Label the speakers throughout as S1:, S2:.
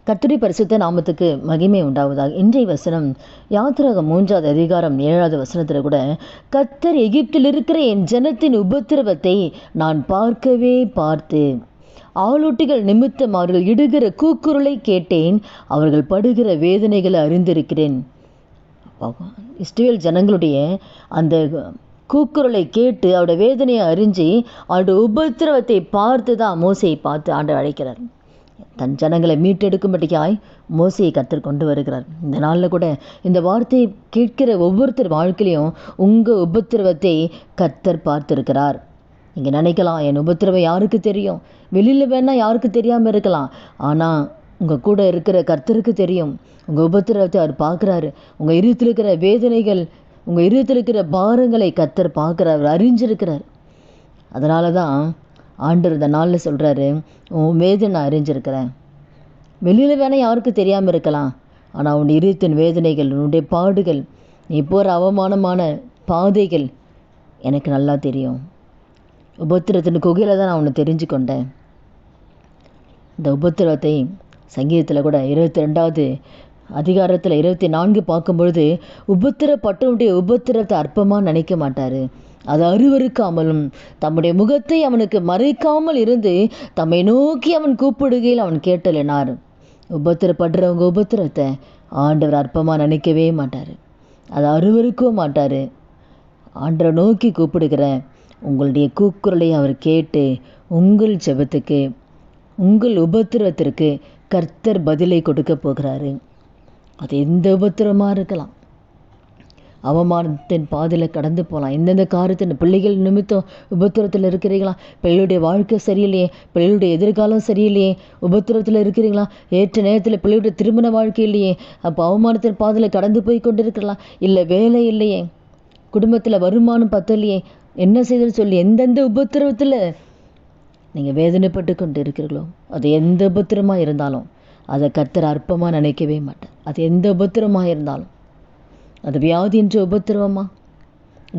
S1: கர்த்தருடைய பரிசுத்த நாமத்துக்கு மகிமை உண்டாவதாக. இன்றைய வசனம் யாத்திராகமம் 3வது அதிகாரம் 7வது வசனத்தில் கூட, கர்த்தர் எகிப்தில் இருக்கிற என் ஜனத்தின் உபத்திரவத்தை நான் பார்க்கவே பார்த்து ஆளோட்டிகள் நிமித்தம் அவர்கள் இடுகிற கூக்குரலை கேட்டேன், அவர்கள் படுகிற வேதனைகளை அறிந்திருக்கிறேன். இஸ்ரவேல் ஜனங்களுடைய அந்த கூக்குரலை கேட்டு அவருடைய வேதனையை அறிஞ்சு அவருடைய உபத்திரவத்தை பார்த்து தான் மோசையை பார்த்து ஆண்டவர் அழைக்கிறார். தன் ஜனங்களை மீட்டெடுக்கும்படியாய் மோசையை கர்த்தர் கொண்டு வருகிறார். இந்த நாளில் கூட இந்த வார்த்தையை கேட்கிற ஒவ்வொருத்தர் வாழ்க்கையிலையும் உங்கள் உபத்திரவத்தை கர்த்தர் பார்த்துருக்கிறார். நீங்கள் நினைக்கலாம், என் உபத்திரவம் யாருக்கு தெரியும், வெளியில் வேணால் யாருக்கு தெரியாமல் இருக்கலாம், ஆனால் உங்கள் கூட இருக்கிற கர்த்தருக்கு தெரியும். உங்கள் உபத்திரவத்தை அவர் பார்க்குறாரு. உங்கள் இருத்தில் இருக்கிற வேதனைகள், உங்கள் இருத்தில் இருக்கிற பாரங்களை கர்த்தர் பார்க்குறார், அவர் அறிஞ்சிருக்கிறார். அதனால தான் ஆண்டவர் இந்த நாளில் சொல்கிறாரு, உன் வேதனை நான் அறிஞ்சிருக்கிறேன். வெளியில் வேணால் யாருக்கு தெரியாமல் இருக்கலாம், ஆனால் உன் இருத்தின் வேதனைகள், உன்னுடைய பாடுகள், நீ போகிற அவமானமான பாதைகள் எனக்கு நல்லா தெரியும். உபத்திரத்தின் குகையில் தான் நான் உன்னை தெரிஞ்சு கொண்டேன். இந்த உபத்திரவத்தை சங்கீதத்தில் கூட 22வது அதிகாரத்தில் 24 பார்க்கும்பொழுது, உபத்திரப்பட்டவனுடைய உபத்திரத்தை அற்பமாக நினைக்க மாட்டார். அது அருவருக்காமலும் தம்முடைய முகத்தை அவனுக்கு மறைக்காமல் இருந்து தம்மை நோக்கி அவன் கூப்பிடுகையில் அவன் கேட்டலினார். உபத்திரப்படுறவங்க உபத்திரத்தை ஆண்டவர் அற்பமாக நினைக்கவே மாட்டார், அதை அருவருக்கவும் மாட்டார். ஆண்டவரை நோக்கி கூப்பிடுகிற உங்களுடைய கூக்குரலை அவர் கேட்டு உங்கள் ஜெபத்துக்கு, உங்கள் உபத்திரத்திற்கு கர்த்தர் பதிலை கொடுக்க போகிறாரு. அது எந்த உபத்திரமாக இருக்கலாம். அவமானத்தின் பாதையில் கடந்து போகலாம். எந்தெந்த காரியத்தின் பிள்ளைகள் நிமித்தம் உபத்திரத்தில் இருக்கிறீங்களா? பிள்ளைகளுடைய வாழ்க்கை சரியில்லையே, பிள்ளைகளுடைய எதிர்காலம் சரியில்லையே, உபத்திரத்தில் இருக்கிறீங்களா? ஏற்ற நேரத்தில் பிள்ளைகளுடைய திருமண வாழ்க்கை இல்லையே, அப்போ அவமானத்தின் பாதையில் கடந்து போய் கொண்டு இருக்கலாம். இல்லை வேலை இல்லையே, குடும்பத்தில் வருமானம் பத்தலையே, என்ன செய்தது சொல்லி எந்தெந்த உபத்திரவத்தில் நீங்கள் வேதனைப்பட்டு கொண்டு இருக்கிறீர்களோ, அது எந்த உபத்திரமாக இருந்தாலும் அதை கர்த்தர் அற்பமாக நினைக்கவே மாட்டார். அது எந்த உபத்திரமாக இருந்தாலும், அது வியாதி என்ற உபத்திரவமா,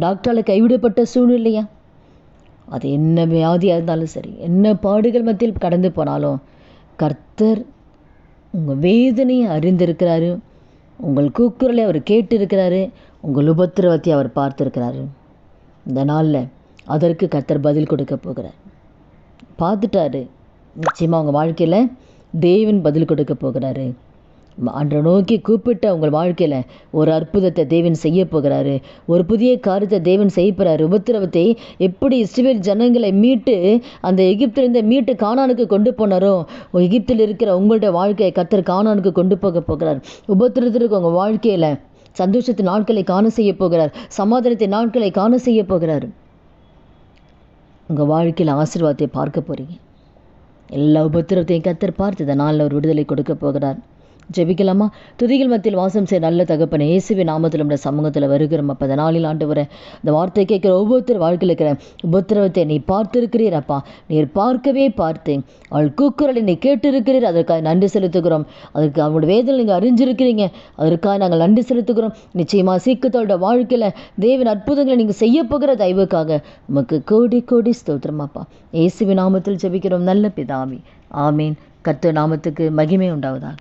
S1: டாக்டரால் கைவிடப்பட்ட சூழ்நிலையா, அது என்ன வியாதியாக இருந்தாலும் சரி, என்ன பாடுகள் மத்தியில் கடந்து போனாலும் கர்த்தர் உங்கள் வேதனையை அறிந்திருக்கிறாரு. உங்கள் கூக்குரலை அவர் கேட்டிருக்கிறாரு. உங்கள் உபத்திரவத்தை அவர் பார்த்துருக்கிறாரு. இந்த நாளில் அதற்கு கர்த்தர் பதில் கொடுக்க போகிறார். பார்த்துட்டாரு. நிச்சயமாக உங்கள் வாழ்க்கையில் தேவன் பதில் கொடுக்க போகிறாரு. அன்றை நோக்கி கூப்பிட்ட உங்கள் வாழ்க்கையில் ஒரு அற்புதத்தை தேவன் செய்ய போகிறாரு. ஒரு புதிய காரியத்தை தேவன் செய்ய போகிறாரு. உபத்திரவத்தை எப்படி இஸ்ரவேல் ஜனங்களை மீட்டு அந்த எகிப்திலிருந்து மீட்டு கானானுக்கு கொண்டு போனாரோ, எகிப்தில் இருக்கிற உங்களுடைய வாழ்க்கையை கர்த்தர் கானானுக்கு கொண்டு போகிறார். உபத்திரத்திற்கு உங்கள் வாழ்க்கையில் சந்தோஷத்தின் நாட்களை காண செய்ய போகிறார். சமாதானத்தின் நாட்களை காண செய்ய போகிறார். உங்கள் வாழ்க்கையில் ஆசீர்வாதத்தை பார்க்க போகிறீங்க. எல்லா உபத்திரவத்தையும் கர்த்தர் பார்த்து இந்த நாளில் ஒரு விடுதலை கொடுக்க போகிறார். ஜெபிக்கலாமா? துதிகள் மத்தியில் வாசம் செய்ய நல்ல தகப்பனே, இயேசுவின் நாமத்தில் நம்முடைய சமூகத்தில் வருகிறோம். அப்போ அந்த நாளில் ஆண்டவரே, இந்த வார்த்தை கேட்குற ஒவ்வொருத்தர் வாழ்க்கையில் இருக்கிற உபத்திரவத்தை நீ பார்த்திருக்கிறீர் அப்பா. நீர் பார்க்கவே பார்த்து அவள் கூக்குரலை நீ கேட்டிருக்கிறீர். அதற்காக நன்றி செலுத்துகிறோம். அதற்கு அவங்களோட வேதனை நீங்கள் அறிஞ்சிருக்கிறீங்க. அதற்காக நாங்கள் நன்றி செலுத்துகிறோம். நிச்சயமாக சீக்கிரத்தோட வாழ்க்கையில் தேவன் அற்புதங்களை நீங்கள் செய்ய போகிற தயவுக்காக உமக்கு கோடி கோடி ஸ்தோத்திரமாப்பா. இயேசுவின் நாமத்தில் ஜெபிக்கிறோம் நல்ல பிதாவே, ஆமீன். கர்த்தர் நாமத்துக்கு மகிமை உண்டாவதாக.